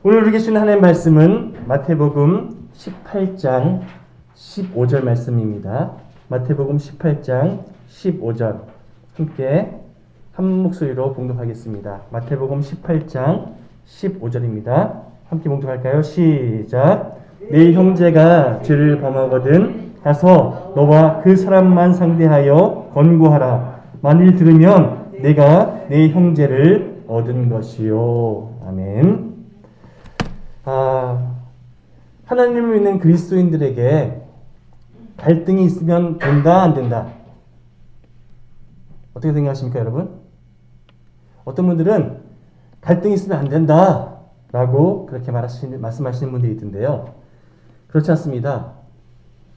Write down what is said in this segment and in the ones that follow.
오늘 우리 계시는 하나님의 말씀은 마태복음 18장 15절 말씀입니다. 마태복음 18장 15절 함께 한 목소리로 봉독하겠습니다. 마태복음 18장 15절입니다. 함께 봉독할까요? 시작. 네 형제가 죄를 범하거든 가서 너와 그 사람만 상대하여 권고하라. 만일 들으면 내가 네 형제를 얻은 것이요. 아멘. 하나님을 믿는 그리스도인들에게 갈등이 있으면 된다, 안 된다? 어떻게 생각하십니까, 여러분? 어떤 분들은 갈등이 있으면 안 된다 라고 그렇게 말씀하시는 분들이 있던데요. 그렇지 않습니다.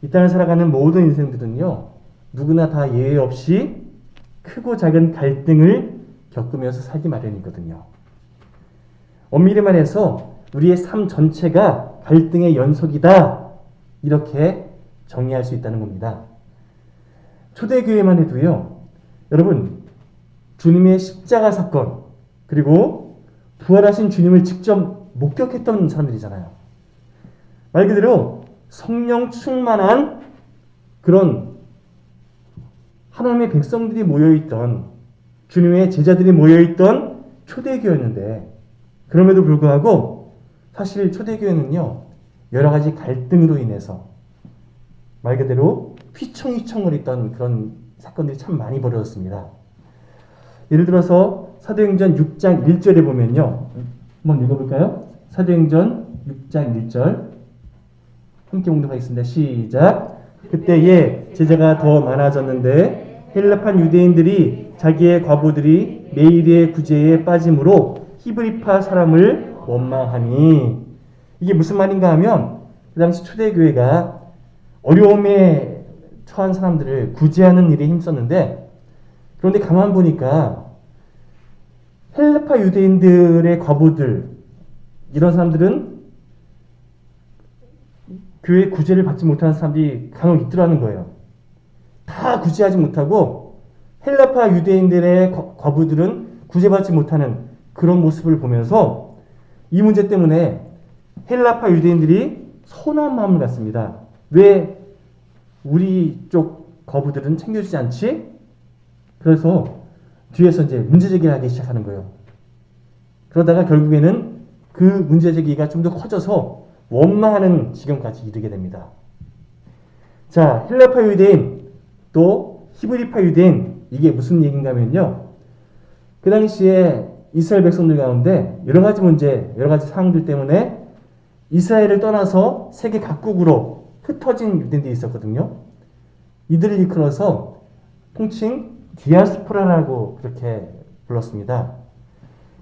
이 땅을 살아가는 모든 인생들은요, 누구나 다 예외 없이 크고 작은 갈등을 겪으면서 살기 마련이거든요. 엄밀히 말해서 우리의 삶 전체가 갈등의 연속이다, 이렇게 정의할 수 있다는 겁니다. 초대교회만 해도요, 여러분, 주님의 십자가 사건, 그리고 부활하신 주님을 직접 목격했던 사람들이잖아요. 말 그대로 성령 충만한 그런 하나님의 백성들이 모여있던, 주님의 제자들이 모여있던 초대교회였는데, 그럼에도 불구하고 사실 초대교회는요, 여러 가지 갈등으로 인해서 말 그대로 휘청휘청거리던 그런 사건들이 참 많이 벌어졌습니다. 예를 들어서 사도행전 6장 1절에 보면요, 한번 읽어볼까요? 사도행전 6장 1절 함께 봉독하겠습니다. 시작. 그때에 제자가 더 많아졌는데 헬라판 유대인들이 자기의 과부들이 매일의 구제에 빠짐으로 히브리파 사람을 원망하니, 이게 무슨 말인가 하면 그 당시 초대교회가 어려움에 처한 사람들을 구제하는 일에 힘썼는데, 그런데 가만 보니까 헬라파 유대인들의 과부들, 이런 사람들은 교회 구제를 받지 못하는 사람들이 간혹 있더라는 거예요. 다 구제하지 못하고 헬라파 유대인들의 과부들은 구제받지 못하는 그런 모습을 보면서 이 문제 때문에 헬라파 유대인들이 서운한 마음을 갖습니다. 왜 우리 쪽 과부들은 챙겨주지 않지? 그래서 뒤에서 이제 문제제기를 하기 시작하는 거예요. 그러다가 결국에는 그 문제제기가 좀 더 커져서 원망하는 지경까지 이르게 됩니다. 자, 헬라파 유대인 또 히브리파 유대인, 이게 무슨 얘기인가 하면요, 그 당시에 이스라엘 백성들 가운데 여러 가지 문제, 여러 가지 상황들 때문에 이스라엘을 떠나서 세계 각국으로 흩어진 유대인들이 있었거든요. 이들을 이끌어서 통칭 디아스포라라고 그렇게 불렀습니다.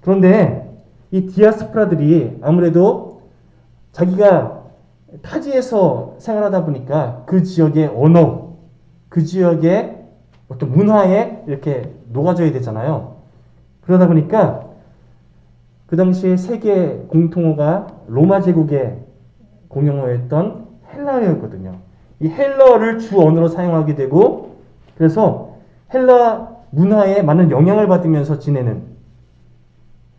그런데 이 디아스포라들이 아무래도 자기가 타지에서 생활하다 보니까 그 지역의 언어, 그 지역의 어떤 문화에 이렇게 녹아져야 되잖아요. 그러다 보니까 그 당시에 세계 공통어가 로마 제국의 공용어였던 헬라어였거든요. 이 헬라어를 주 언어로 사용하게 되고, 그래서 헬라 문화에 많은 영향을 받으면서 지내는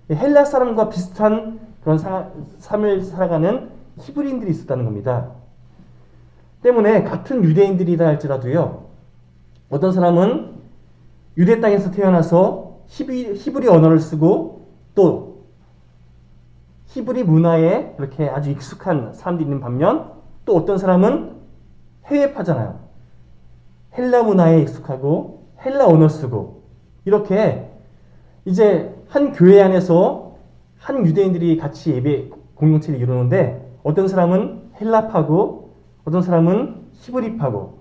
헬라 사람과 비슷한 그런 삶을 살아가는 히브리인들이 있었다는 겁니다. 때문에 같은 유대인들이라 할지라도요, 어떤 사람은 유대 땅에서 태어나서 히브리 언어를 쓰고 또 히브리 문화에 이렇게 아주 익숙한 사람들이 있는 반면, 또 어떤 사람은 해외파잖아요. 헬라 문화에 익숙하고 헬라 언어 쓰고, 이렇게 이제 한 교회 안에서 한 유대인들이 같이 예배 공동체를 이루는데, 어떤 사람은 헬라파고 어떤 사람은 히브리파고.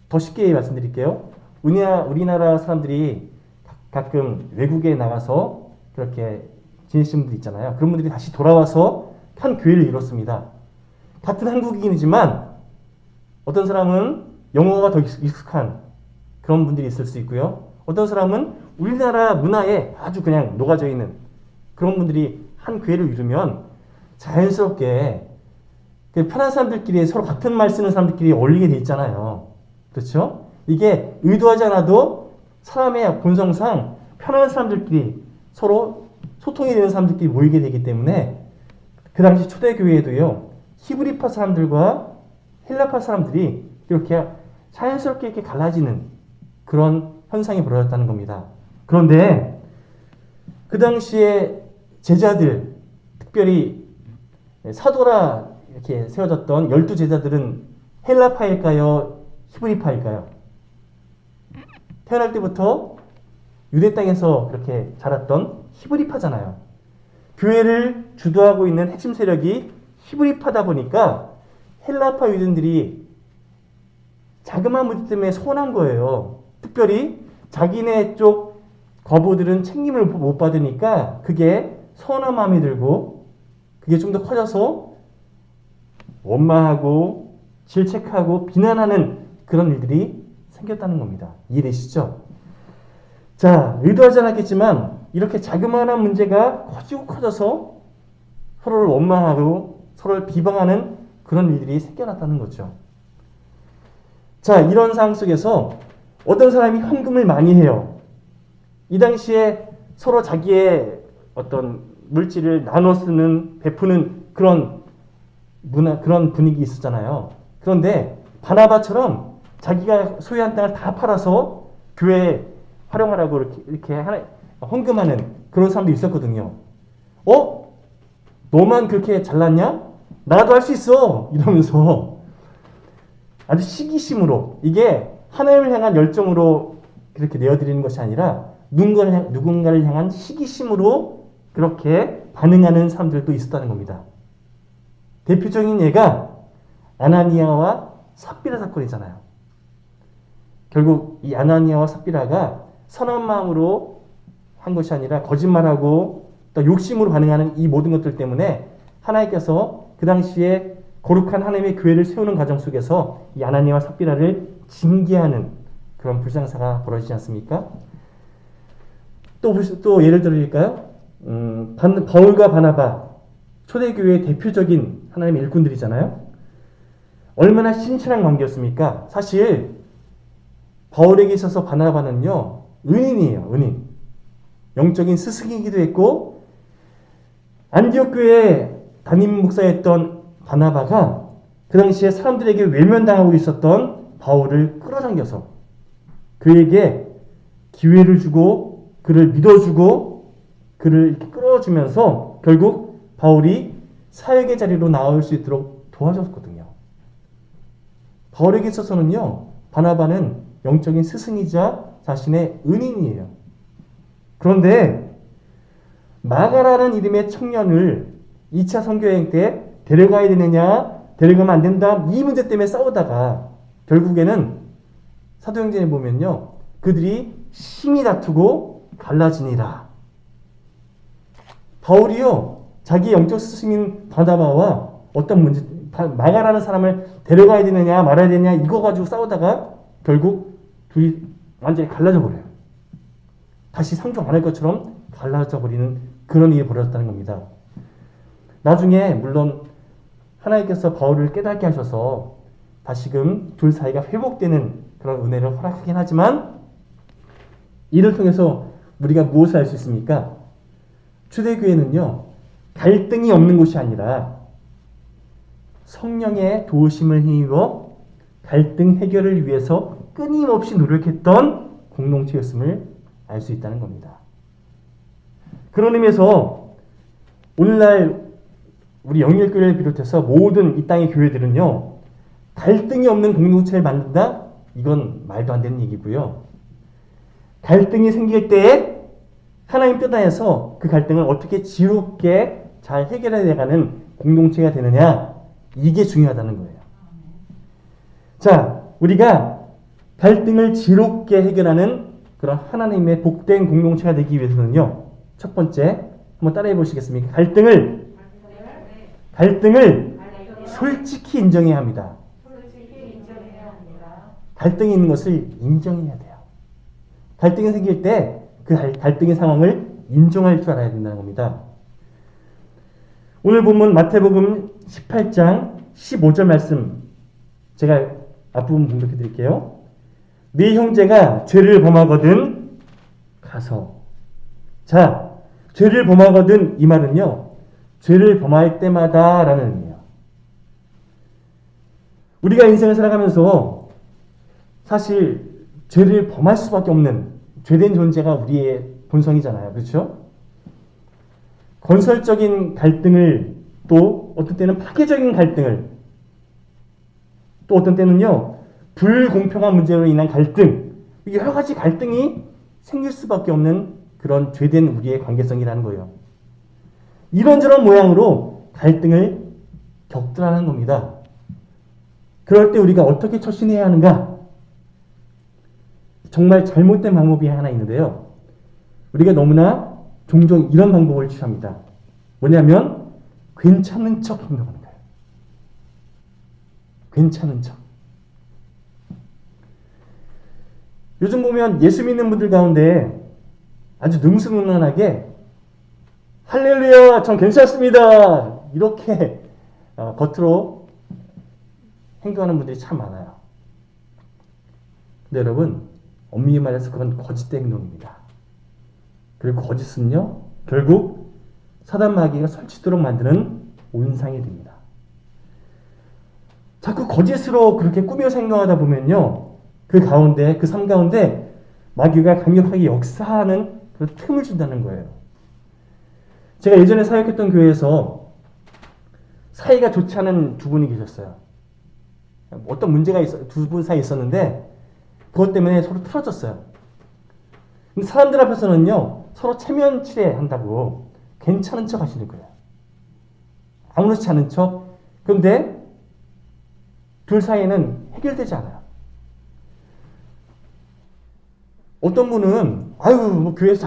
더 쉽게 말씀드릴게요. 우리나라 사람들이 가끔 외국에 나가서 그렇게 지내시는 분들 있잖아요. 그런 분들이 다시 돌아와서 한 교회를 이뤘습니다. 같은 한국인이지만 어떤 사람은 영어가 더 익숙한 그런 분들이 있을 수 있고요. 어떤 사람은 우리나라 문화에 아주 그냥 녹아져 있는 그런 분들이 한 교회를 이루면 자연스럽게 편한 사람들끼리 서로 같은 말 쓰는 사람들끼리 어울리게 돼 있잖아요. 그렇죠? 이게 의도하지 않아도 사람의 본성상 편한 사람들끼리 서로 소통이 되는 사람들끼리 모이게 되기 때문에 그 당시 초대교회에도요, 히브리파 사람들과 헬라파 사람들이 이렇게 자연스럽게 이렇게 갈라지는 그런 현상이 벌어졌다는 겁니다. 그런데 그 당시에 제자들, 특별히 사도라 이렇게 세워졌던 12제자들은 헬라파일까요? 히브리파일까요? 태어날 때부터 유대 땅에서 그렇게 자랐던 히브리파잖아요. 교회를 주도하고 있는 핵심 세력이 히브리파다 보니까 헬라파 유대인들이 자그마한 문제 때문에 서운한 거예요. 특별히 자기네 쪽 거부들은 책임을 못 받으니까 그게 서운한 마음이 들고 그게 좀 더 커져서 원망하고 질책하고 비난하는 그런 일들이 생겼다는 겁니다. 이해되시죠? 자, 의도하지 않았겠지만 이렇게 자그마한 문제가 커지고 커져서 서로를 원망하고 서로를 비방하는 그런 일들이 생겨났다는 거죠. 자, 이런 상황 속에서 어떤 사람이 헌금을 많이 해요. 이 당시에 서로 자기의 어떤 물질을 나눠 쓰는, 베푸는 그런 문화, 그런 분위기 있었잖아요. 그런데 바나바처럼 자기가 소유한 땅을 다 팔아서 교회에 활용하라고 이렇게 헌금하는 그런 사람도 있었거든요. 너만 그렇게 잘났냐? 나도 할 수 있어! 이러면서 아주 시기심으로, 이게 하나님을 향한 열정으로 그렇게 내어드리는 것이 아니라 누군가를 향한 시기심으로 그렇게 반응하는 사람들도 있었다는 겁니다. 대표적인 예가 아나니아와 삽비라 사건이잖아요. 결국 이 아나니아와 삽비라가 선한 마음으로 한 것이 아니라 거짓말하고 또 욕심으로 반응하는 이 모든 것들 때문에 하나님께서 그 당시에 거룩한 하나님의 교회를 세우는 과정 속에서 이 아나니아와 삽비라를 징계하는 그런 불상사가 벌어지지 않습니까? 또 예를 들어드릴까요? 바울과 바나바, 초대교회의 대표적인 하나님의 일꾼들이잖아요. 얼마나 신실한 관계였습니까? 사실 바울에게 있어서 바나바는요, 은인이에요. 은인. 영적인 스승이기도 했고, 안디옥 교회에 담임 목사였던 바나바가 그 당시에 사람들에게 외면당하고 있었던 바울을 끌어당겨서 그에게 기회를 주고 그를 믿어주고 그를 이렇게 끌어주면서 결국 바울이 사역의 자리로 나올 수 있도록 도와줬거든요. 바울에게 있어서는요, 바나바는 영적인 스승이자 자신의 은인이에요. 그런데 마가라는 이름의 청년을 2차 선교여행 때 데려가야 되느냐, 데려가면 안 된다, 이 문제 때문에 싸우다가 결국에는 사도행전에 보면요, 그들이 심히 다투고 갈라지니라. 바울이요, 자기 영적 스승인 바나바와 어떤 문제, 마가라는 사람을 데려가야 되느냐 말아야 되느냐 이거 가지고 싸우다가 결국 둘이 완전히 갈라져 버려요. 다시 상종 안 할 것처럼 갈라져 버리는 그런 일이 벌어졌다는 겁니다. 나중에 물론 하나님께서 바울을 깨닫게 하셔서 다시금 둘 사이가 회복되는 그런 은혜를 허락하긴 하지만 이를 통해서 우리가 무엇을 알 수 있습니까? 초대교회는요, 갈등이 없는 곳이 아니라 성령의 도우심을 힘입어 갈등 해결을 위해서 끊임없이 노력했던 공동체였음을 알 수 있다는 겁니다. 그런 의미에서 오늘날 우리 영일교회를 비롯해서 모든 이 땅의 교회들은요, 갈등이 없는 공동체를 만든다? 이건 말도 안 되는 얘기고요. 갈등이 생길 때에 하나님 뜻 안에서 그 갈등을 어떻게 지롭게 잘 해결해 나가는 공동체가 되느냐, 이게 중요하다는 거예요. 자, 우리가 갈등을 지롭게 해결하는 그런 하나님의 복된 공동체가 되기 위해서는요, 첫 번째 한번 따라해 보시겠습니까? 갈등을 솔직히 인정해야 합니다. 갈등이 있는 것을 인정해야 돼요. 갈등이 생길 때 그 갈등의 상황을 인정할 줄 알아야 된다는 겁니다. 오늘 본문 마태복음 18장 15절 말씀 제가 앞부분 공독해 드릴게요. 네 형제가 죄를 범하거든 가서. 자, 죄를 범하거든 이 말은요, 죄를 범할 때마다 라는 의미예요. 우리가 인생을 살아가면서 사실 죄를 범할 수밖에 없는 죄된 존재가 우리의 본성이잖아요. 그렇죠? 건설적인 갈등을, 또 어떤 때는 파괴적인 갈등을, 또 어떤 때는요 불공평한 문제로 인한 갈등, 여러 가지 갈등이 생길 수밖에 없는 그런 죄된 우리의 관계성이라는 거예요. 이런저런 모양으로 갈등을 겪더라는 겁니다. 그럴 때 우리가 어떻게 처신해야 하는가? 정말 잘못된 방법이 하나 있는데요. 우리가 너무나 종종 이런 방법을 취합니다. 뭐냐면 괜찮은 척 행동하는 거예요. 괜찮은 척. 요즘 보면 예수 믿는 분들 가운데 아주 능수능란하게 할렐루야, 전 괜찮습니다, 이렇게 겉으로 행동하는 분들이 참 많아요. 근데 여러분, 엄밀히 말해서 그건 거짓된 행동입니다. 그리고 거짓은요, 결국 사단 마귀가 설치도록 만드는 온상이 됩니다. 자꾸 거짓으로 그렇게 꾸며서 행동하다 보면요, 그 가운데, 그 삶 가운데 마귀가 강력하게 역사하는 그런 틈을 준다는 거예요. 제가 예전에 사역했던 교회에서 사이가 좋지 않은 두 분이 계셨어요. 어떤 문제가 두 분 사이에 있었는데 그것 때문에 서로 틀어졌어요. 근데 사람들 앞에서는요, 서로 체면 치레한다고 괜찮은 척 하시는 거예요. 아무렇지 않은 척. 그런데 둘 사이에는 해결되지 않아요. 어떤 분은 뭐 교회에서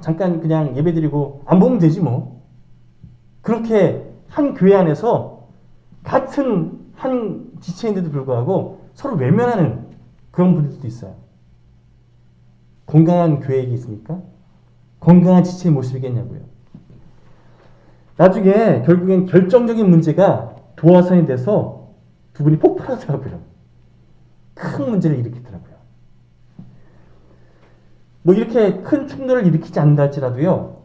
잠깐 그냥 예배드리고 안 보면 되지 뭐. 그렇게 한 교회 안에서 같은 한 지체인데도 불구하고 서로 외면하는 그런 분들도 있어요. 건강한 교회이겠습니까? 건강한 지체의 모습이겠냐고요. 나중에 결국엔 결정적인 문제가 도화선이 돼서 두 분이 폭발하더라고요. 큰 문제를 일으키더라고요. 뭐 이렇게 큰 충돌을 일으키지 않는다 할지라도요,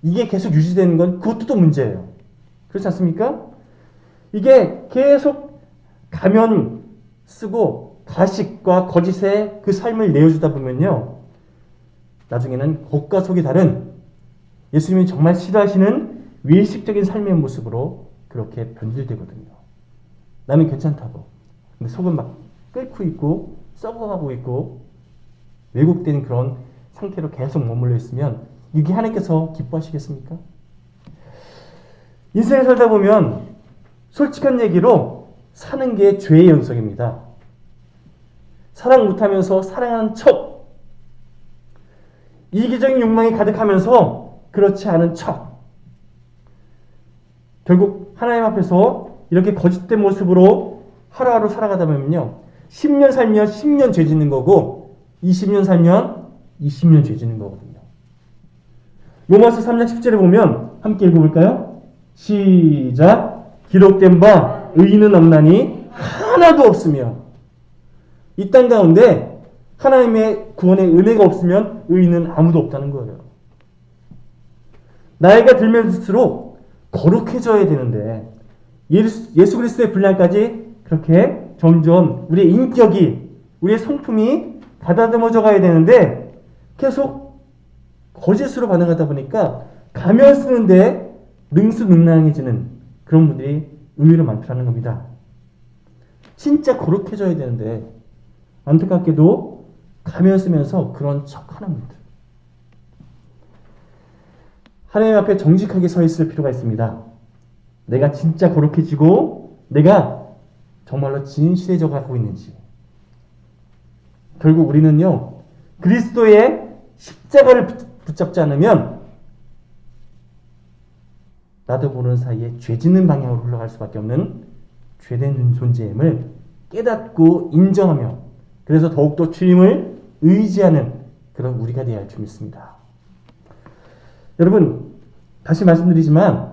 이게 계속 유지되는 건 그것도 또 문제예요. 그렇지 않습니까? 이게 계속 가면 쓰고 가식과 거짓의 그 삶을 내어주다 보면요, 나중에는 겉과 속이 다른 예수님이 정말 싫어하시는 외식적인 삶의 모습으로 그렇게 변질되거든요. 나는 괜찮다고. 근데 속은 막 끓고 있고 썩어가고 있고 왜곡된 그런 상태로 계속 머물러 있으면 이게 하나님께서 기뻐하시겠습니까? 인생을 살다 보면 솔직한 얘기로 사는 게 죄의 연속입니다. 사랑 못하면서 사랑하는 척, 이기적인 욕망이 가득하면서 그렇지 않은 척, 결국 하나님 앞에서 이렇게 거짓된 모습으로 하루하루 살아가다 보면요, 10년 살면 10년 죄 짓는 거고 20년 살면 20년 죄 짓는 거거든요. 로마서 3장 10절에 보면 함께 읽어볼까요? 시작. 기록된 바 의인은 없나니 하나도 없으며. 이 땅 가운데 하나님의 구원의 은혜가 없으면 의인은 아무도 없다는 거예요. 나이가 들면 들수록 거룩해져야 되는데 예수 그리스도의 분량까지 그렇게 점점 우리의 인격이, 우리의 성품이 가다듬어져 가야 되는데 계속 거짓으로 반응하다 보니까 가면 쓰는데 능수능란해지는 그런 분들이 의외로 많다는 겁니다. 진짜 거룩해져야 되는데 안타깝게도 가면 쓰면서 그런 척하는 분들. 하나님 앞에 정직하게 서 있을 필요가 있습니다. 내가 진짜 거룩해지고 내가 정말로 진실해져 가고 있는지. 결국 우리는요, 그리스도의 십자가를 붙잡지 않으면 나도 모르는 사이에 죄 짓는 방향으로 흘러갈 수밖에 없는 죄된 존재임을 깨닫고 인정하며, 그래서 더욱더 주님을 의지하는 그런 우리가 되어야 할 줄 믿습니다. 여러분, 다시 말씀드리지만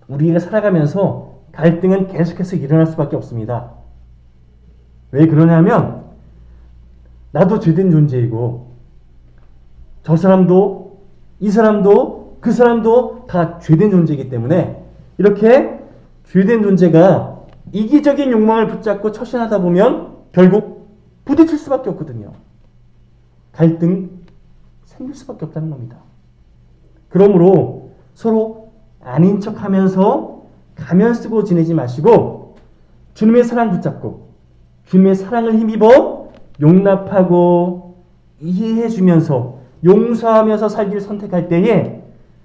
우리가 살아가면서 갈등은 계속해서 일어날 수밖에 없습니다. 왜 그러냐면 나도 죄된 존재이고 저 사람도 이 사람도 그 사람도 다 죄된 존재이기 때문에 이렇게 죄된 존재가 이기적인 욕망을 붙잡고 처신하다 보면 결국 부딪힐 수밖에 없거든요. 갈등 생길 수밖에 없다는 겁니다. 그러므로 서로 아닌 척하면서 가면 쓰고 지내지 마시고 주님의 사랑 붙잡고 주님의 사랑을 힘입어 용납하고 이해해주면서 용서하면서 살기를 선택할 때에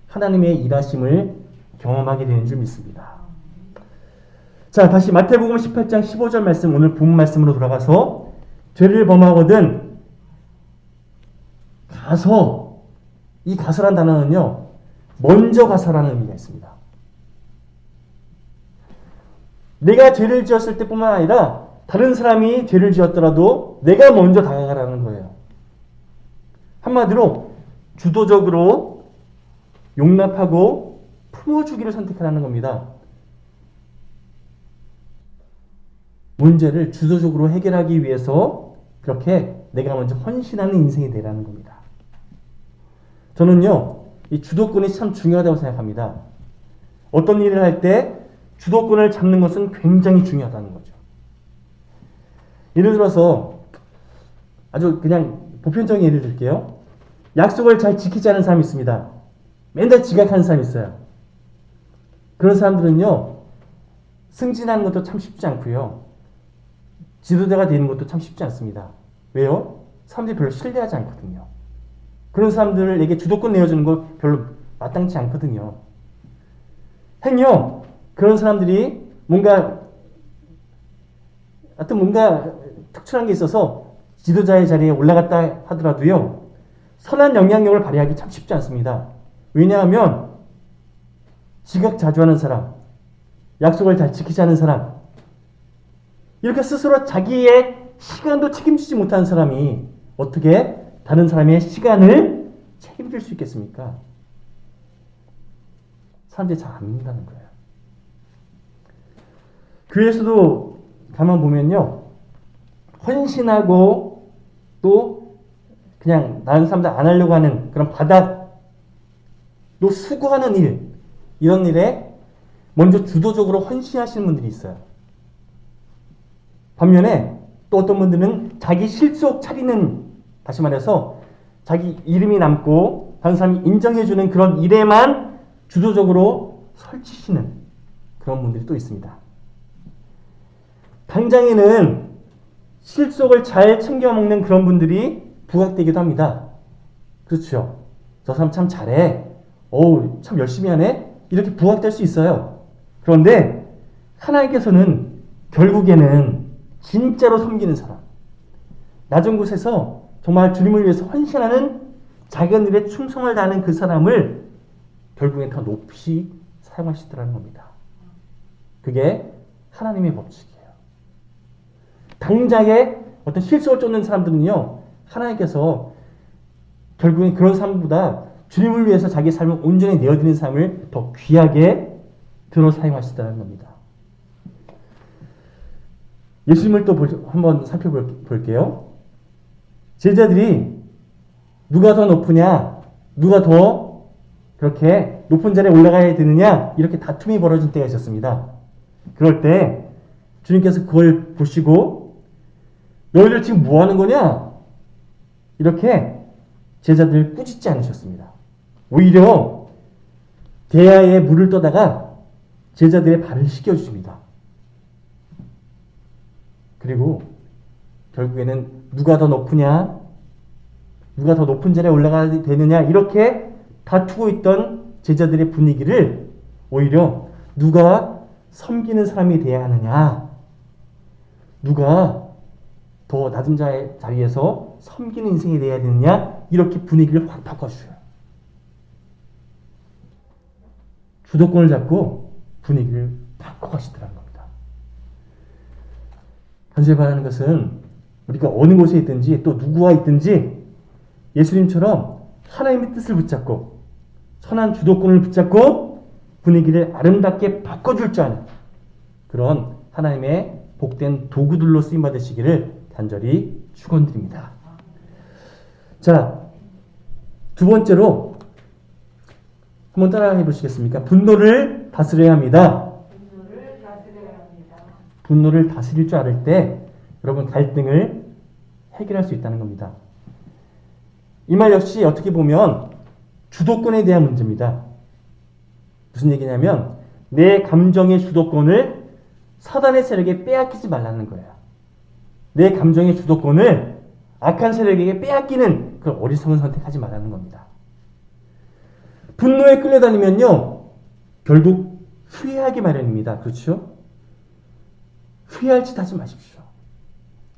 하나님의 일하심을 경험하게 되는 줄 믿습니다. 자, 다시 마태복음 18장 15절 말씀, 오늘 본문 말씀으로 돌아가서 죄를 범하거든 가서, 이 가서란 단어는요 먼저 가서라는 의미가 있습니다. 내가 죄를 지었을 때뿐만 아니라 다른 사람이 죄를 지었더라도 내가 먼저 다가가라는 거예요. 한마디로 주도적으로 용납하고 품어주기를 선택하라는 겁니다. 문제를 주도적으로 해결하기 위해서 그렇게 내가 먼저 헌신하는 인생이 되라는 겁니다. 저는요, 이 주도권이 참 중요하다고 생각합니다. 어떤 일을 할 때 주도권을 잡는 것은 굉장히 중요하다는 거죠. 예를 들어서 아주 그냥 보편적인 예를 들게요. 약속을 잘 지키지 않은 사람이 있습니다. 맨날 지각하는 사람이 있어요. 그런 사람들은요, 승진하는 것도 참 쉽지 않고요. 지도자가 되는 것도 참 쉽지 않습니다. 왜요? 사람들이 별로 신뢰하지 않거든요. 그런 사람들에게 주도권 내어주는 거 별로 마땅치 않거든요. 행여 그런 사람들이 뭔가 특출한 게 있어서 지도자의 자리에 올라갔다 하더라도요, 선한 영향력을 발휘하기 참 쉽지 않습니다. 왜냐하면 지각 자주 하는 사람, 약속을 잘 지키지 않은 사람, 이렇게 스스로 자기의 시간도 책임지지 못하는 사람이 어떻게 다른 사람의 시간을 책임질 수 있겠습니까? 사람들이 잘 안 믿는다는 거예요. 교회에서도 가만 보면요, 헌신하고 또 그냥 다른 사람들 안 하려고 하는 그런 바닥, 또 수고하는 일, 이런 일에 먼저 주도적으로 헌신하시는 분들이 있어요. 반면에 또 어떤 분들은 자기 실속 차리는, 다시 말해서 자기 이름이 남고 다른 사람이 인정해주는 그런 일에만 주도적으로 설치시는 그런 분들이 또 있습니다. 당장에는 실속을 잘 챙겨 먹는 그런 분들이 부각되기도 합니다. 그렇죠. 저 사람 참 잘해. 어우, 참 열심히 하네. 이렇게 부각될 수 있어요. 그런데 하나님께서는 결국에는 진짜로 섬기는 사람, 낮은 곳에서 정말 주님을 위해서 헌신하는 작은 일에 충성을 다하는 그 사람을 결국엔 더 높이 사용하시더라는 겁니다. 그게 하나님의 법칙이에요. 당장에 어떤 실속을 쫓는 사람들은요, 하나님께서 결국엔 그런 사람보다 주님을 위해서 자기 삶을 온전히 내어드리는 삶을 더 귀하게 들어 사용하시더라는 겁니다. 예수님을 또 한번 살펴볼게요. 제자들이 누가 더 높으냐, 누가 더 그렇게 높은 자리에 올라가야 되느냐, 이렇게 다툼이 벌어진 때가 있었습니다. 그럴 때 주님께서 그걸 보시고 너희들 지금 뭐 하는 거냐? 이렇게 제자들을 꾸짖지 않으셨습니다. 오히려 대야에 물을 떠다가 제자들의 발을 씻겨주십니다. 그리고 결국에는 누가 더 높으냐, 누가 더 높은 자리에 올라가야 되느냐, 이렇게 다투고 있던 제자들의 분위기를 오히려 누가 섬기는 사람이 되어야 하느냐, 누가 더 낮은 자리에서 섬기는 인생이 되어야 되느냐, 이렇게 분위기를 확 바꿔주셔요. 주도권을 잡고 분위기를 바꿔가시더라는 겁니다. 간절히 바라는 것은 우리가 어느 곳에 있든지 또 누구와 있든지 예수님처럼 하나님의 뜻을 붙잡고 선한 주도권을 붙잡고 분위기를 아름답게 바꿔줄 줄 아는 그런 하나님의 복된 도구들로 쓰임받으시기를 간절히 축원드립니다. 자, 두 번째로 한번 따라 해보시겠습니까? 분노를 다스려야 합니다. 분노를 다스려야 합니다. 분노를 다스릴 줄 알을 때 여러분 갈등을 해결할 수 있다는 겁니다. 이 말 역시 어떻게 보면 주도권에 대한 문제입니다. 무슨 얘기냐면 내 감정의 주도권을 사단의 세력에 빼앗기지 말라는 거예요. 내 감정의 주도권을 악한 세력에게 빼앗기는 그 어리석은 선택하지 말라는 겁니다. 분노에 끌려다니면요 결국 후회하기 마련입니다. 그렇죠? 후회할 짓 하지 마십시오.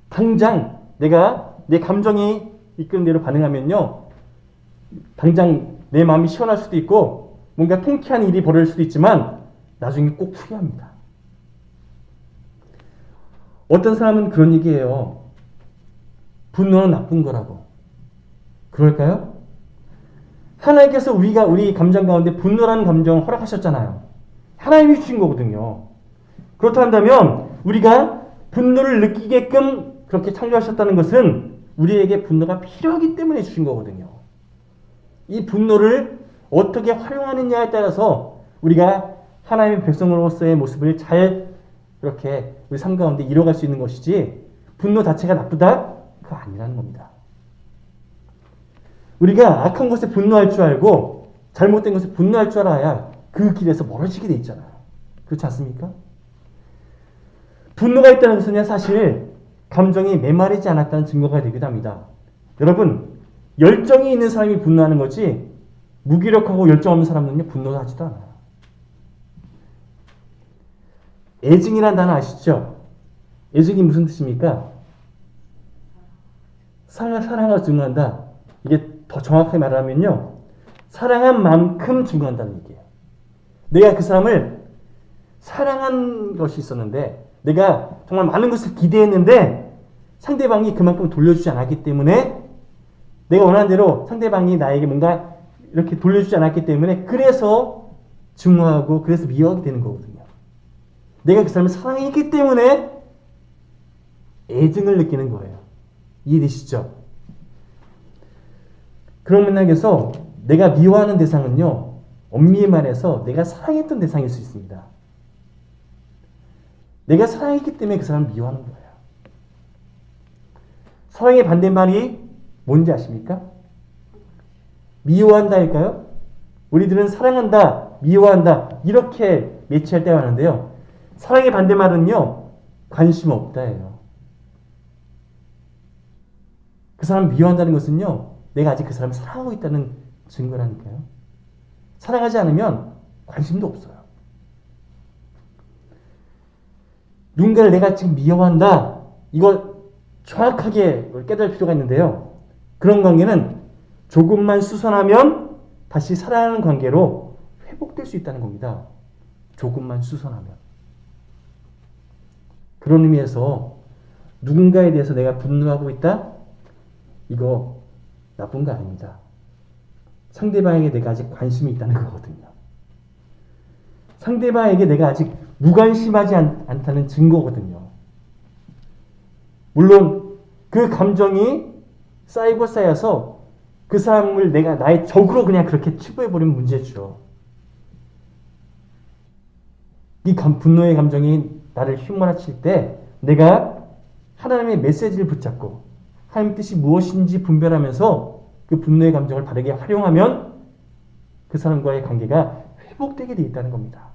당장 내가 내 감정이 이끄는 대로 반응하면요 당장 내 마음이 시원할 수도 있고 뭔가 통쾌한 일이 벌어질 수도 있지만 나중에 꼭 후회합니다. 어떤 사람은 그런 얘기해요. 분노는 나쁜 거라고. 그럴까요? 하나님께서 우리 감정 가운데 분노라는 감정을 허락하셨잖아요. 하나님이 주신 거거든요. 그렇다 한다면 우리가 분노를 느끼게끔 그렇게 창조하셨다는 것은 우리에게 분노가 필요하기 때문에 주신 거거든요. 이 분노를 어떻게 활용하느냐에 따라서 우리가 하나님의 백성으로서의 모습을 잘 이렇게 우리 삶 가운데 이뤄갈 수 있는 것이지 분노 자체가 나쁘다? 그거 아니라는 겁니다. 우리가 악한 것에 분노할 줄 알고 잘못된 것에 분노할 줄 알아야 그 길에서 멀어지게 돼 있잖아요. 그렇지 않습니까? 분노가 있다는 것은 사실 감정이 메마르지 않았다는 증거가 되기도 합니다. 여러분, 열정이 있는 사람이 분노하는 거지 무기력하고 열정 없는 사람은요 분노도 하지도 않아요. 애증이라는 단어 아시죠? 애증이 무슨 뜻입니까? 사랑하고 증오한다. 이게 더 정확하게 말하면요 사랑한 만큼 증오한다는 얘기예요. 내가 그 사람을 사랑한 것이 있었는데 내가 정말 많은 것을 기대했는데 상대방이 그만큼 돌려주지 않았기 때문에 내가 원하는 대로 상대방이 나에게 뭔가 이렇게 돌려주지 않았기 때문에 그래서 증오하고 그래서 미워하게 되는 거거든요. 내가 그 사람을 사랑했기 때문에 애증을 느끼는 거예요. 이해되시죠? 그런 맥락에서 내가 미워하는 대상은요 엄밀히 말해서 내가 사랑했던 대상일 수 있습니다. 내가 사랑했기 때문에 그 사람을 미워하는 거예요. 사랑의 반대말이 뭔지 아십니까? 미워한다일까요? 우리들은 사랑한다, 미워한다 이렇게 매치할 때가 많은데요. 사랑의 반대말은요 관심 없다예요. 그 사람을 미워한다는 것은요 내가 아직 그 사람을 사랑하고 있다는 증거라니까요. 사랑하지 않으면 관심도 없어요. 누군가를 내가 지금 미워한다 이거 정확하게 깨달을 필요가 있는데요. 그런 관계는 조금만 수선하면 다시 사랑하는 관계로 회복될 수 있다는 겁니다. 조금만 수선하면. 그런 의미에서 누군가에 대해서 내가 분노하고 있다? 이거 나쁜 거 아닙니다. 상대방에게 내가 아직 관심이 있다는 거거든요. 상대방에게 내가 아직 무관심하지 않다는 증거거든요. 물론 그 감정이 쌓이고 쌓여서 그 사람을 내가 나의 적으로 그냥 그렇게 치부해버리면 문제죠. 이 분노의 감정이 나를 휘몰아칠 때 내가 하나님의 메시지를 붙잡고 하나님의 뜻이 무엇인지 분별하면서 그 분노의 감정을 바르게 활용하면 그 사람과의 관계가 회복되게 되어 있다는 겁니다.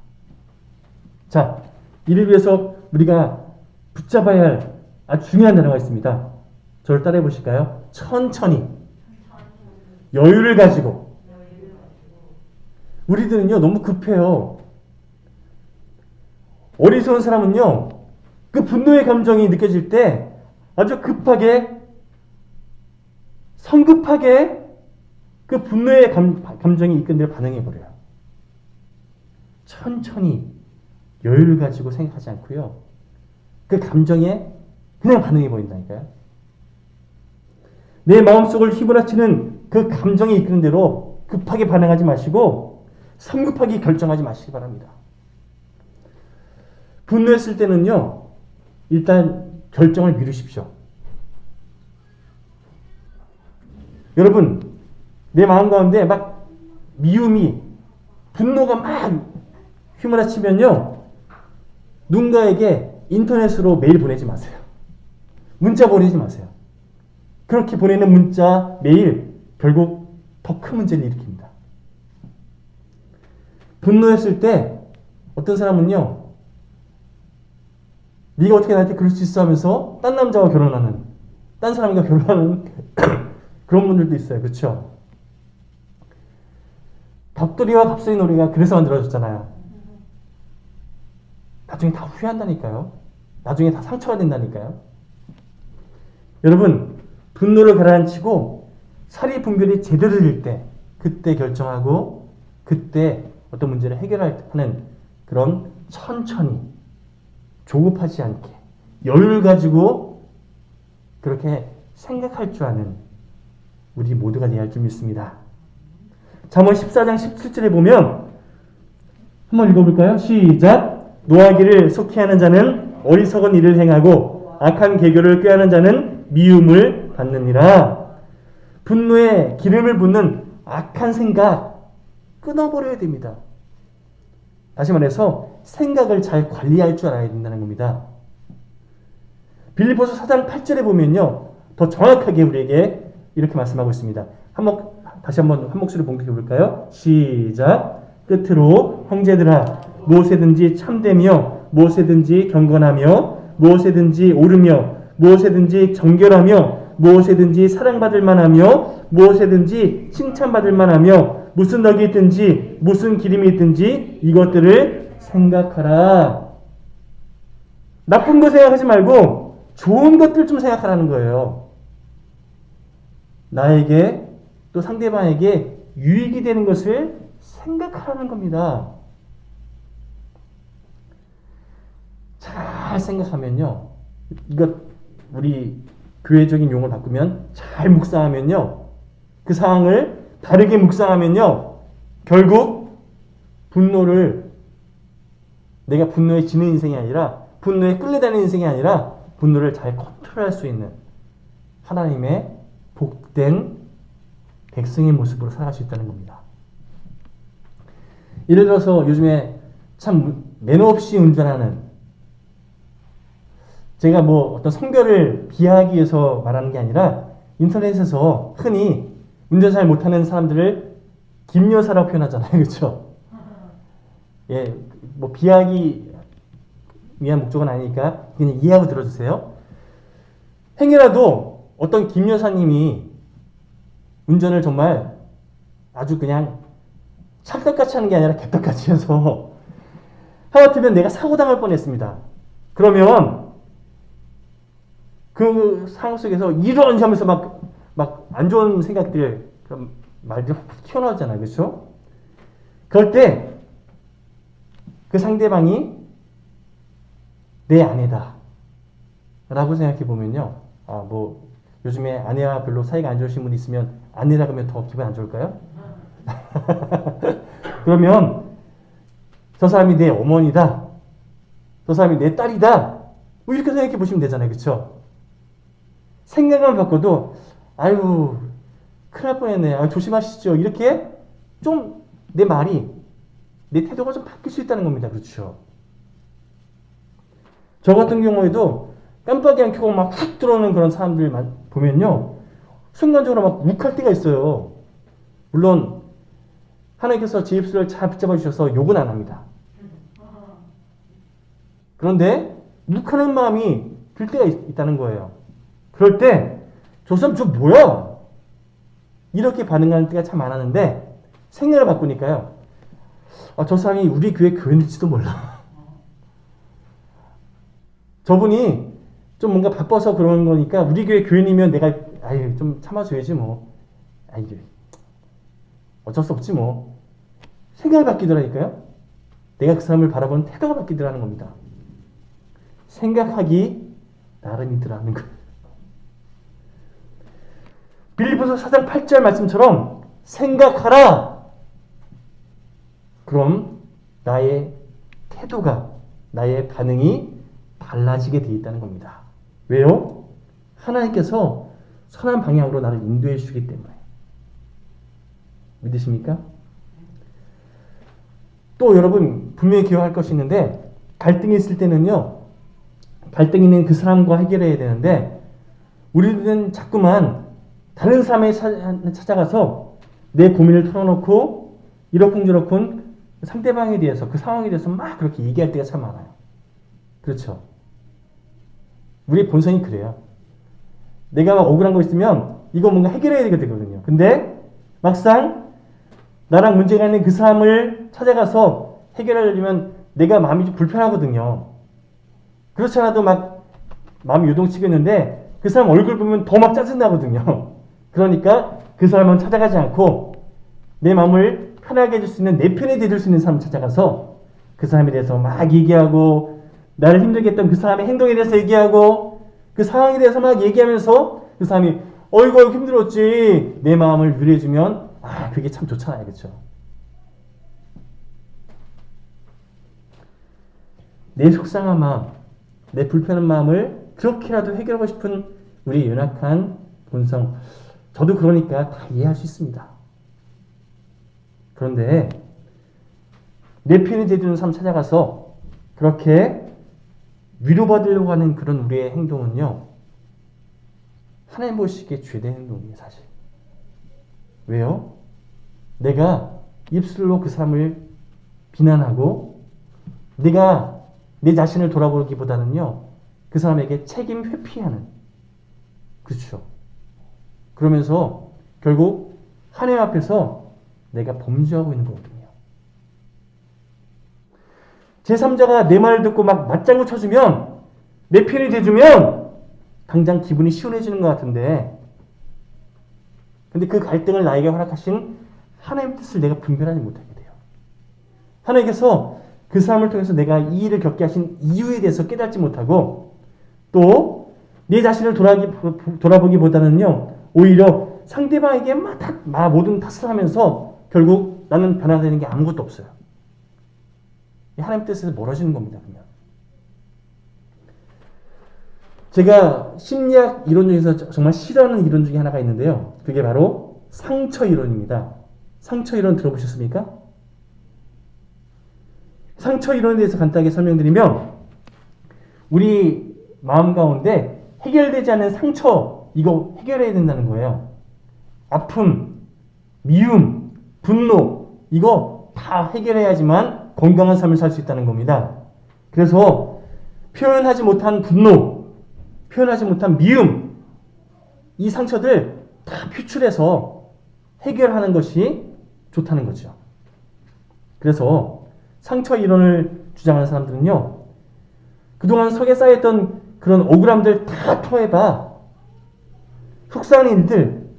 자, 이를 위해서 우리가 붙잡아야 할 아주 중요한 단어가 있습니다. 저를 따라해 보실까요? 천천히. 여유를 가지고. 우리들은요, 너무 급해요. 어리석은 사람은요, 그 분노의 감정이 느껴질 때 아주 급하게, 성급하게 그 분노의 감정이 이끈 대로 반응해버려요. 천천히 여유를 가지고 생각하지 않고요. 그 감정에 그냥 반응해버린다니까요. 내 마음속을 휘몰아치는 그 감정이 이끄는 대로 급하게 반응하지 마시고 성급하게 결정하지 마시기 바랍니다. 분노했을 때는요. 일단 결정을 미루십시오. 여러분 내 마음 가운데 막 미움이 분노가 막 휘몰아치면요, 누군가에게 인터넷으로 메일 보내지 마세요. 문자 보내지 마세요. 그렇게 보내는 문자, 메일 결국 더 큰 문제를 일으킵니다. 분노했을 때 어떤 사람은요, 네가 어떻게 나한테 그럴 수 있어 하면서 딴 남자와 결혼하는, 딴 사람과 결혼하는 그런 분들도 있어요. 그렇죠? 벽돌이와 갑수의 노래가 그래서 만들어졌잖아요. 나중에 다 후회한다니까요. 나중에 다 상처가 된다니까요. 여러분, 분노를 가라앉히고 사리 분별이 제대로 될 때, 그때 결정하고 그때 어떤 문제를 해결하는 그런 천천히 조급하지 않게 여유를 가지고 그렇게 생각할 줄 아는 우리 모두가 되어야 할 줄 믿습니다. 잠언 14장 17절에 보면 한번 읽어볼까요? 시작! 노하기를 속히 하는 자는 어리석은 일을 행하고 악한 계교를 꾀하는 자는 미움을 받느니라. 분노에 기름을 붓는 악한 생각 끊어버려야 됩니다. 다시 말해서 생각을 잘 관리할 줄 알아야 된다는 겁니다. 빌립보서 4장 8절에 보면요, 더 정확하게 우리에게 이렇게 말씀하고 있습니다. 다시 한번 한 목소리 봉독해 볼까요? 시작! 끝으로 형제들아, 무엇에든지 참되며 무엇에든지 경건하며 무엇에든지 옳으며 무엇에든지 정결하며 무엇에든지 사랑받을 만하며 무엇에든지 칭찬받을 만하며 무슨 덕이 있든지 무슨 기림이 있든지 이것들을 생각하라. 나쁜 거 생각하지 말고 좋은 것들 좀 생각하라는 거예요. 나에게 또 상대방에게 유익이 되는 것을 생각하라는 겁니다. 잘 생각하면요, 이것 우리 교회적인 용어를 바꾸면 잘 묵상하면요, 그 상황을 다르게 묵상하면요, 결국 내가 분노에 지는 인생이 아니라, 분노에 끌려다니는 인생이 아니라 분노를 잘 컨트롤할 수 있는 하나님의 복된 백성의 모습으로 살아갈 수 있다는 겁니다. 예를 들어서 요즘에 참 매너 없이 운전하는, 제가 뭐 어떤 성별을 비하하기 위해서 말하는 게 아니라 인터넷에서 흔히 운전 잘 못하는 사람들을 김여사라고 표현하잖아요. 그렇죠? 예, 뭐 비하하기 위한 목적은 아니니까 그냥 이해하고 들어주세요. 행여라도 어떤 김여사님이 운전을 정말 아주 그냥 찰떡같이 하는 게 아니라 개떡같이 해서 하마터면 내가 사고당할 뻔했습니다. 그러면 그 상황 속에서 이런 하면서 막 안 좋은 생각들, 그런 말들 튀어나오잖아요. 그렇죠? 그럴 때 그 상대방이 내 아내다 라고 생각해 보면요, 뭐 요즘에 아내와 별로 사이가 안 좋으신 분이 있으면 아내라 그러면 더 기분 안 좋을까요? 그러면 저 사람이 내 어머니다, 저 사람이 내 딸이다, 뭐 이렇게 생각해 보시면 되잖아요. 그렇죠? 생각만 바꿔도 아유 큰일 날 뻔했네, 조심하시죠, 이렇게 좀 내 말이, 내 태도가 좀 바뀔 수 있다는 겁니다. 그렇죠? 저 같은 경우에도 깜빡이 안 켜고 막 훅 들어오는 그런 사람들 보면요, 순간적으로 막 욱할 때가 있어요. 물론 하나님께서 제 입술을 잘 붙잡아 주셔서 욕은 안 합니다. 그런데 욱하는 마음이 들 때가 있다는 거예요. 그럴 때 저 사람 저 뭐야? 이렇게 반응하는 때가 참 많았는데 생각을 바꾸니까요, 저 사람이 우리 교회 교인일지도 몰라. 저분이 좀 뭔가 바빠서 그러는 거니까 우리 교회 교인이면 내가 좀 참아줘야지 뭐. 어쩔 수 없지 뭐. 생각이 바뀌더라니까요. 내가 그 사람을 바라보는 태도가 바뀌더라는 겁니다. 생각하기 나름이더라는 거예요. 빌립보서 4장 8절 말씀처럼 생각하라. 그럼 나의 태도가, 나의 반응이 달라지게 되어 있다는 겁니다. 왜요? 하나님께서 선한 방향으로 나를 인도해 주시기 때문에. 믿으십니까? 또 여러분 분명히 기억할 것이 있는데, 갈등이 있을 때는요, 갈등이 있는 그 사람과 해결해야 되는데, 우리들은 자꾸만 다른 사람에 찾아가서 내 고민을 털어놓고 이러쿵저러쿵 상대방에 대해서, 그 상황에 대해서 막 그렇게 얘기할 때가 참 많아요. 그렇죠? 우리 본성이 그래요. 내가 막 억울한 거 있으면 이거 뭔가 해결해야 되거든요. 근데 막상 나랑 문제가 있는 그 사람을 찾아가서 해결하려면 내가 마음이 좀 불편하거든요. 그렇지 않아도 막 마음이 요동치겠는데 그 사람 얼굴 보면 더 막 짜증나거든요. 그러니까 그 사람은 찾아가지 않고 내 마음을 편하게 해줄 수 있는, 내 편에 대줄 수 있는 사람을 찾아가서 그 사람에 대해서 막 얘기하고, 나를 힘들게 했던 그 사람의 행동에 대해서 얘기하고, 그 상황에 대해서 막 얘기하면서 그 사람이 어이구 힘들었지, 내 마음을 위로해주면 그게 참 좋잖아요. 그렇죠? 내 속상한 마음, 내 불편한 마음을 그렇게라도 해결하고 싶은 우리 연약한 본성, 저도 그러니까 다 이해할 수 있습니다. 그런데 내 편이 되주는 사람 찾아가서 그렇게 위로받으려고 하는 그런 우리의 행동은요, 하나님 보시기에 죄된 행동이에요. 사실. 왜요? 내가 입술로 그 사람을 비난하고 내가 내 자신을 돌아보기보다는요, 그 사람에게 책임 회피하는, 그렇죠. 그러면서 결국 하나님 앞에서 내가 범죄하고 있는 거거든요. 제3자가 내 말을 듣고 막 맞장구 쳐주면, 내 편이 돼주면 당장 기분이 시원해지는 것 같은데, 근데 그 갈등을 나에게 허락하신 하나님의 뜻을 내가 분별하지 못하게 돼요. 하나님께서 그 사람을 통해서 내가 이 일을 겪게 하신 이유에 대해서 깨닫지 못하고, 또 내 자신을 돌아보기보다는요, 오히려 상대방에게 모든 탓을 하면서 결국 나는 변화되는 게 아무것도 없어요. 하나님 뜻에서 멀어지는 겁니다. 그냥. 제가 심리학 이론 중에서 정말 싫어하는 이론 중에 하나가 있는데요. 그게 바로 상처 이론입니다. 상처 이론 들어보셨습니까? 상처 이론에 대해서 간단하게 설명드리면, 우리 마음 가운데 해결되지 않은 상처, 이거 해결해야 된다는 거예요. 아픔, 미움, 분노, 이거 다 해결해야지만 건강한 삶을 살 수 있다는 겁니다. 그래서 표현하지 못한 분노, 표현하지 못한 미움, 이 상처들 다 표출해서 해결하는 것이 좋다는 거죠. 그래서 상처 이론을 주장하는 사람들은요, 그동안 속에 쌓여있던 그런 억울함들 다 토해봐. 속상한 일들,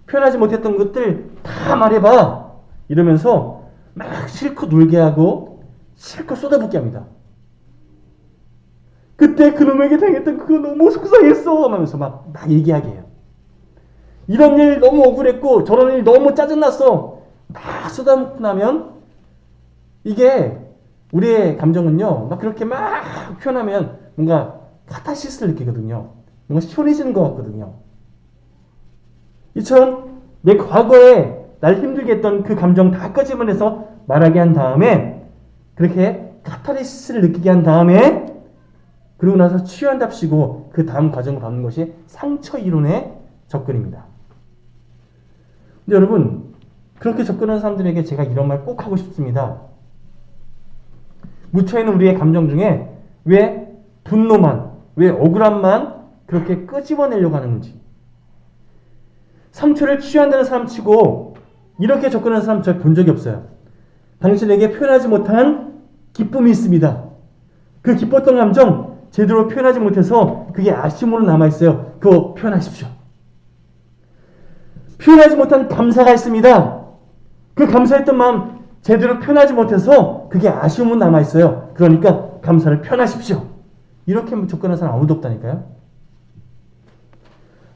표현하지 못했던 것들 다 말해봐. 이러면서 막 실컷 울게 하고 실컷 쏟아붓게 합니다. 그때 그놈에게 당했던 그거 너무 속상했어 하면서 막 얘기하게 해요. 이런 일 너무 억울했고 저런 일 너무 짜증났어. 다 쏟아붓고 나면 이게 우리의 감정은요, 막 그렇게 막 표현하면 뭔가 카타시스를 느끼거든요. 뭔가 시원해지는 것 같거든요. 이처럼 내 과거에 날 힘들게 했던 그 감정 다 끄집어내서 말하게 한 다음에, 그렇게 카타르시스를 느끼게 한 다음에, 그러고 나서 치유한답시고 그 다음 과정을 밟는 것이 상처 이론의 접근입니다. 근데 여러분, 그렇게 접근하는 사람들에게 제가 이런 말 꼭 하고 싶습니다. 묻혀있는 우리의 감정 중에 왜 분노만, 왜 억울함만 그렇게 끄집어내려고 하는 건지. 상처를 치유한다는 사람 치고 이렇게 접근하는 사람 저 본 적이 없어요. 당신에게 표현하지 못한 기쁨이 있습니다. 그 기뻤던 감정 제대로 표현하지 못해서 그게 아쉬움으로 남아있어요. 그거 표현하십시오. 표현하지 못한 감사가 있습니다. 그 감사했던 마음 제대로 표현하지 못해서 그게 아쉬움은 남아있어요. 그러니까 감사를 표현하십시오. 이렇게 접근하는 사람 아무도 없다니까요.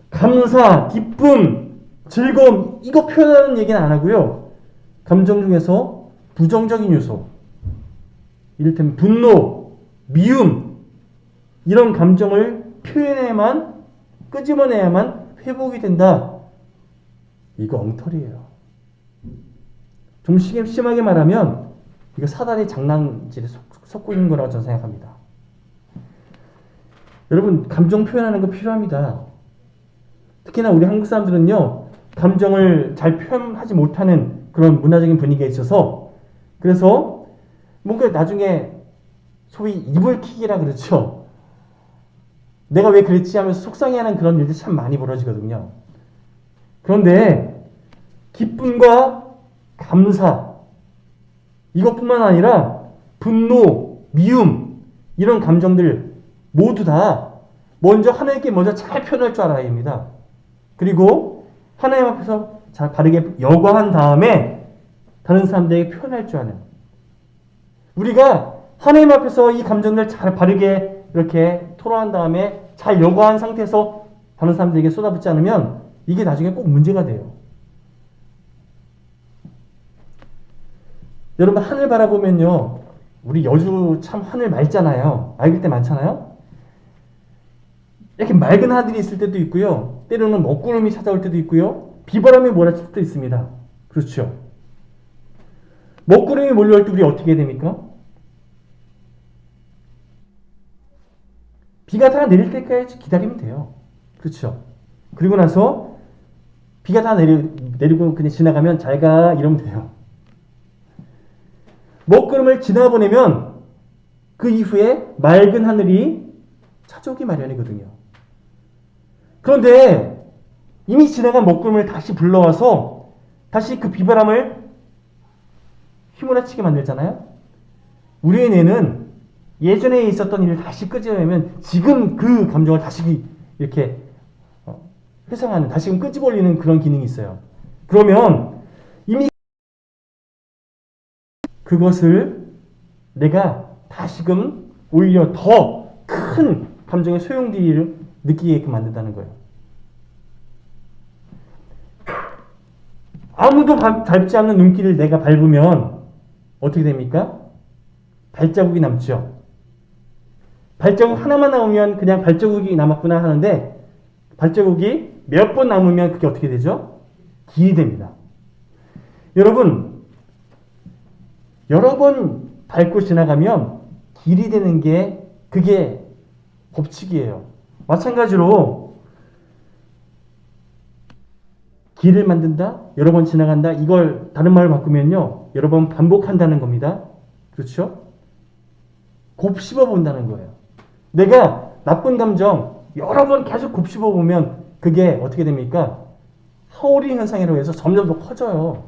감사, 기쁨, 즐거움, 이거 표현하는 얘기는 안 하고요. 감정 중에서 부정적인 요소, 이를테면 분노, 미움, 이런 감정을 표현해야만, 끄집어내야만 회복이 된다. 이거 엉터리예요. 좀 심하게 말하면 이거 사단이 장난질에 섞고 있는 거라고 저는 생각합니다. 여러분, 감정 표현하는 거 필요합니다. 특히나 우리 한국 사람들은요, 감정을 잘 표현하지 못하는 그런 문화적인 분위기에 있어서, 그래서 뭔가 나중에 소위 이불킥이라 그렇죠. 내가 왜 그랬지 하면서 속상해하는 그런 일들이 참 많이 벌어지거든요. 그런데 기쁨과 감사, 이것뿐만 아니라 분노, 미움, 이런 감정들 모두 다 먼저 하나님께 먼저 잘 표현할 줄 알아야 합니다. 그리고 하나님 앞에서 잘 바르게 여과한 다음에 다른 사람들에게 표현할 줄 아는, 우리가 하나님 앞에서 이 감정을 잘 바르게 이렇게 토로한 다음에 잘 여과한 상태에서 다른 사람들에게 쏟아붓지 않으면 이게 나중에 꼭 문제가 돼요. 여러분, 하늘 바라보면요, 우리 여주 참 하늘 맑잖아요. 맑을 때 많잖아요. 이렇게 맑은 하늘이 있을 때도 있고요, 때로는 먹구름이 찾아올 때도 있고요, 비바람이 몰아칠 때도 있습니다. 그렇죠? 먹구름이 몰려올 때 우리 어떻게 됩니까? 비가 다 내릴 때까지 기다리면 돼요. 그렇죠? 그리고 나서 비가 다 내리고 그냥 지나가면 잘 가 이러면 돼요. 먹구름을 지나보내면 그 이후에 맑은 하늘이 찾아오기 마련이거든요. 그런데 이미 지나간 먹구름을 다시 불러와서 다시 그 비바람을 휘몰아치게 만들잖아요. 우리의 뇌는 예전에 있었던 일을 다시 끄집어내면 지금 그 감정을 다시 이렇게 회상하는, 다시금 끄집어올리는 그런 기능이 있어요. 그러면 이미 그것을 내가 다시금 오히려 더 큰 감정의 소용돌이를 느끼게끔 만든다는 거예요. 아무도 밟지 않는 눈길을 내가 밟으면 어떻게 됩니까? 발자국이 남죠. 발자국 하나만 남으면 그냥 발자국이 남았구나 하는데, 발자국이 몇 번 남으면 그게 어떻게 되죠? 길이 됩니다. 여러분, 여러 번 밟고 지나가면 길이 되는 게 그게 법칙이에요. 마찬가지로 길을 만든다, 여러 번 지나간다, 이걸 다른 말로 바꾸면요, 여러 번 반복한다는 겁니다. 그렇죠? 곱씹어 본다는 거예요. 내가 나쁜 감정 여러 번 계속 곱씹어 보면 그게 어떻게 됩니까? 하울링 현상이라고 해서 점점 더 커져요.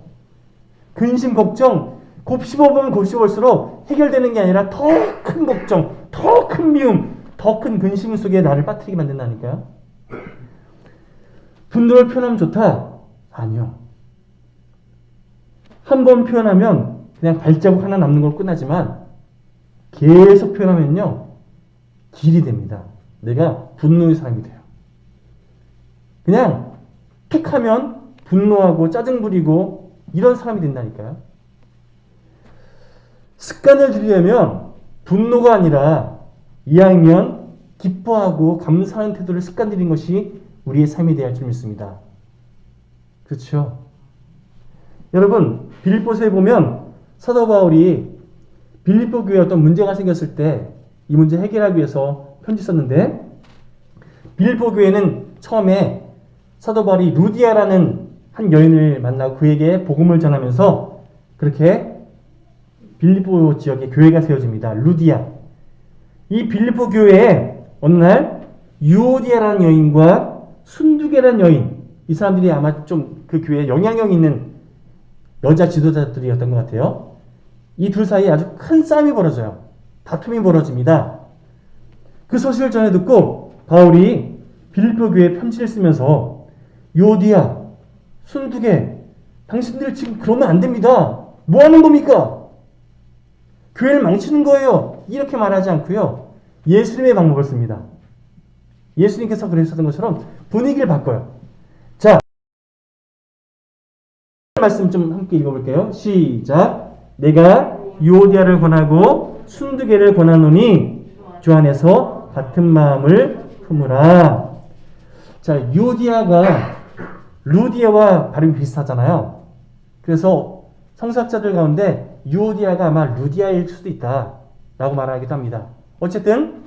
근심, 걱정 곱씹어 보면 곱씹을수록 해결되는 게 아니라 더 큰 걱정, 더 큰 미움, 더 큰 근심 속에 나를 빠뜨리게 만든다니까요. 분노를 표현하면 좋다? 아니요. 한 번 표현하면 그냥 발자국 하나 남는 걸 끝나지만 계속 표현하면요, 길이 됩니다. 내가 분노의 사람이 돼요. 그냥 툭 하면 분노하고 짜증 부리고 이런 사람이 된다니까요. 습관을 들이려면 분노가 아니라 이왕이면 기뻐하고 감사하는 태도를 습관 들인 것이 우리의 삶이 되어야 할 줄 믿습니다. 그렇죠? 여러분, 빌립보서에 보면 사도 바울이 빌립보 교회에 어떤 문제가 생겼을 때 이 문제 해결하기 위해서 편지 썼는데, 빌립보 교회는 처음에 사도 바울이 루디아라는 한 여인을 만나고 그에게 복음을 전하면서 그렇게 빌립보 지역에 교회가 세워집니다. 루디아. 이 빌립보 교회에 어느 날 유오디아라는 여인과 순두계라는 여인, 이 사람들이 아마 좀 그 교회에 영향력 있는 여자 지도자들이었던 것 같아요. 이 둘 사이에 아주 큰 싸움이 벌어져요. 다툼이 벌어집니다. 그 소식을 전해 듣고 바울이 빌립보 교회에 편지를 쓰면서, 유오디아, 순두계, 당신들 지금 그러면 안 됩니다. 뭐 하는 겁니까? 교회를 망치는 거예요. 이렇게 말하지 않고요, 예수님의 방법을 씁니다. 예수님께서 그러셨던 것처럼 분위기를 바꿔요. 자, 말씀 좀 함께 읽어볼게요. 시작. 내가 유오디아를 권하고 순두계를 권하노니 주 안에서 같은 마음을 품으라. 자, 유오디아가 루디아와 발음이 비슷하잖아요. 그래서 성서학자들 가운데 유오디아가 아마 루디아일 수도 있다라고 말하기도 합니다. 어쨌든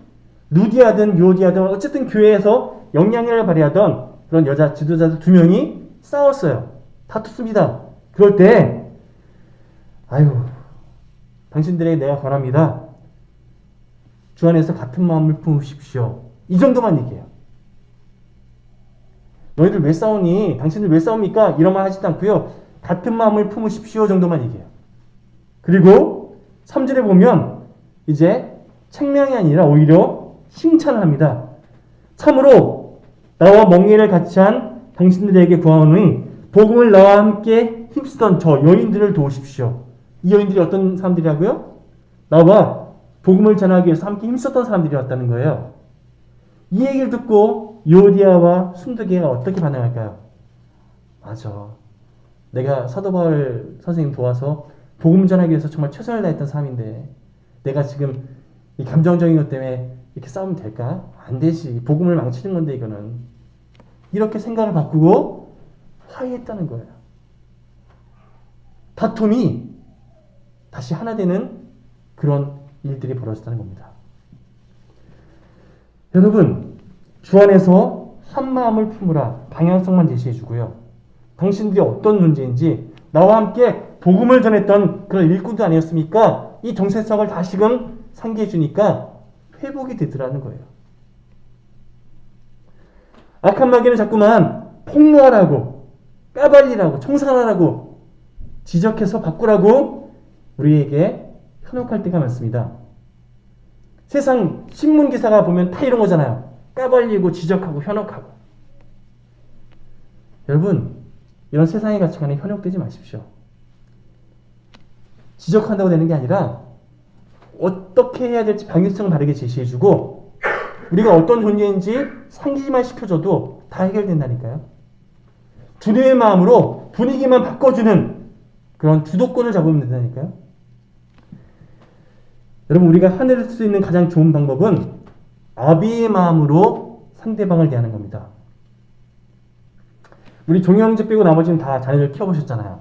루디아든 유오디아든 어쨌든 교회에서 영향력을 발휘하던 그런 여자 지도자들 두 명이 싸웠어요. 다퉜습니다. 그럴 때 아유, 당신들에게 내가 권합니다. 주 안에서 같은 마음을 품으십시오. 이 정도만 얘기해요. 너희들 왜 싸우니? 당신들 왜 싸웁니까? 이런 말 하지도 않고요. 같은 마음을 품으십시오 정도만 얘기해요. 그리고 3절에 보면 이제 책명이 아니라 오히려 칭찬을 합니다. 참으로 나와 멍에를 같이 한 당신들에게 구하오니 복음을 나와 함께 힘쓰던 저 여인들을 도우십시오. 이 여인들이 어떤 사람들이라고요? 나와 복음을 전하기 위해서 함께 힘썼던 사람들이었다는 거예요. 이 얘기를 듣고 유오디아와 순두개가 어떻게 반응할까요? 맞아. 내가 사도 바울 선생님 도와서 복음 전하기 위해서 정말 최선을 다했던 사람인데 내가 지금 이 감정적인 것 때문에 이렇게 싸우면 될까? 안 되지. 복음을 망치는 건데 이거는. 이렇게 생각을 바꾸고 화해했다는 거예요. 다툼이 다시 하나 되는 그런 일들이 벌어졌다는 겁니다. 여러분, 주 안에서 한 마음을 품으라 방향성만 제시해 주고요. 당신들이 어떤 존재인지 나와 함께 복음을 전했던 그런 일꾼도 아니었습니까? 이 정체성을 다시금 상기해 주니까 회복이 되더라는 거예요. 악한 마귀는 자꾸만 폭로하라고, 까발리라고, 청산하라고, 지적해서 바꾸라고 우리에게 현혹할 때가 많습니다. 세상 신문 기사가 보면 다 이런 거잖아요. 까발리고 지적하고 현혹하고. 여러분, 이런 세상의 가치관에 현혹되지 마십시오. 지적한다고 되는 게 아니라 어떻게 해야 될지 방향성을 바르게 제시해주고 우리가 어떤 존재인지 상기만 시켜줘도 다 해결된다니까요. 주님의 마음으로 분위기만 바꿔주는 그런 주도권을 잡으면 된다니까요. 여러분, 우리가 하늘을 쓸 수 있는 가장 좋은 방법은 아비의 마음으로 상대방을 대하는 겁니다. 우리 종영제 빼고 나머지는 다 자녀들 키워보셨잖아요.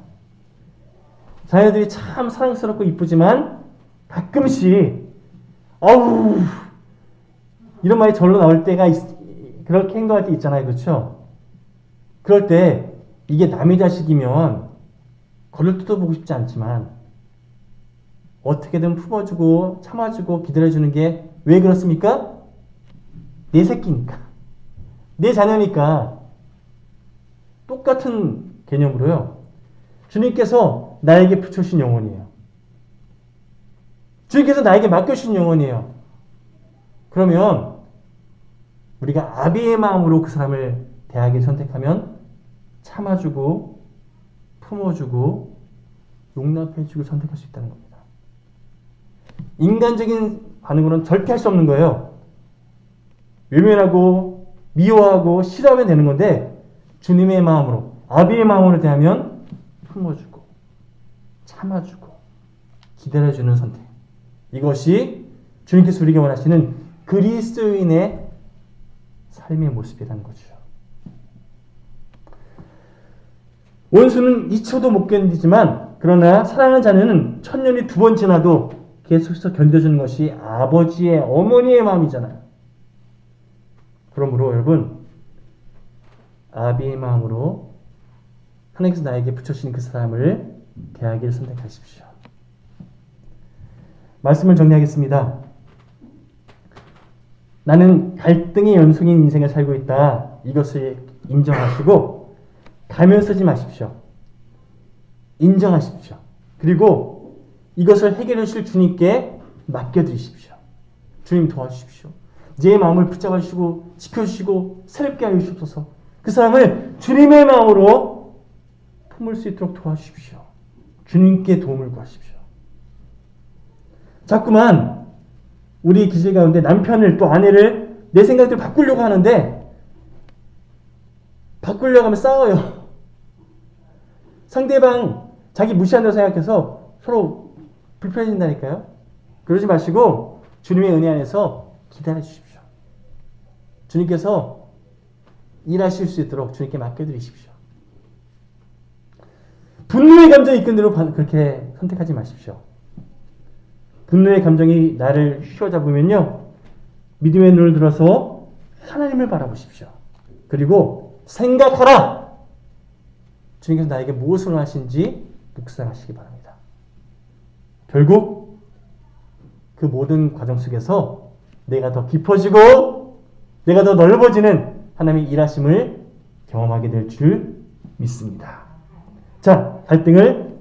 자녀들이 참 사랑스럽고 이쁘지만 가끔씩 아우 이런 말이 절로 나올 때가 그렇게 행동할 때 있잖아요. 그렇죠? 그럴 때 이게 남의 자식이면 걸을 뜯어보고 싶지 않지만 어떻게든 품어주고 참아주고 기다려주는 게 왜 그렇습니까? 내 새끼니까. 내 자녀니까. 똑같은 개념으로요. 주님께서 나에게 붙여주신 영혼이에요. 주님께서 나에게 맡겨주신 영혼이에요. 그러면 우리가 아비의 마음으로 그 사람을 대하기 선택하면 참아주고 품어주고 용납해주고 선택할 수 있다는 겁니다. 인간적인 반응으로는 절대 할 수 없는 거예요. 외면하고 미워하고 싫어하면 되는 건데 주님의 마음으로 아비의 마음으로 대하면 품어주고 참아주고 기다려주는 선택. 이것이 주님께서 우리에게 원하시는 그리스도인의 삶의 모습이라는 거죠. 원수는 2초도 못 견디지만 그러나 사랑하는 자녀는 1000년이 2번 지나도 계속해서 견뎌주는 것이 아버지의 어머니의 마음이잖아요. 그러므로 여러분 아비의 마음으로 하나님께서 나에게 붙여주신 그 사람을 대하기를 선택하십시오. 말씀을 정리하겠습니다. 나는 갈등의 연속인 인생을 살고 있다. 이것을 인정하시고 가면 쓰지 마십시오. 인정하십시오. 그리고 이것을 해결해 주실 주님께 맡겨드리십시오. 주님 도와주십시오. 내 마음을 붙잡아 주시고 지켜주시고 새롭게 하여 주옵소서. 그 사람을 주님의 마음으로 품을 수 있도록 도와주십시오. 주님께 도움을 구하십시오. 자꾸만 우리 기질 가운데 남편을 또 아내를 내 생각대로 바꾸려고 하는데 바꾸려고 하면 싸워요. 상대방 자기 무시한다고 생각해서 서로 불편해진다니까요. 그러지 마시고 주님의 은혜 안에서 기다려 주십시오. 주님께서 일하실 수 있도록 주님께 맡겨드리십시오. 분노의 감정이 이끈 대로 그렇게 선택하지 마십시오. 분노의 감정이 나를 휘어잡으면요, 믿음의 눈을 들어서 하나님을 바라보십시오. 그리고 생각하라! 주님께서 나에게 무엇을 하신지 묵상하시기 바랍니다. 결국 그 모든 과정 속에서 내가 더 깊어지고 내가 더 넓어지는 하나님의 일하심을 경험하게 될 줄 믿습니다. 자, 갈등을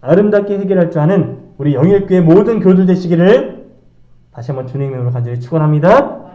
아름답게 해결할 줄 아는 우리 영일교회 모든 교우들 되시기를 다시 한번 주님의 이름으로 간절히 축원합니다.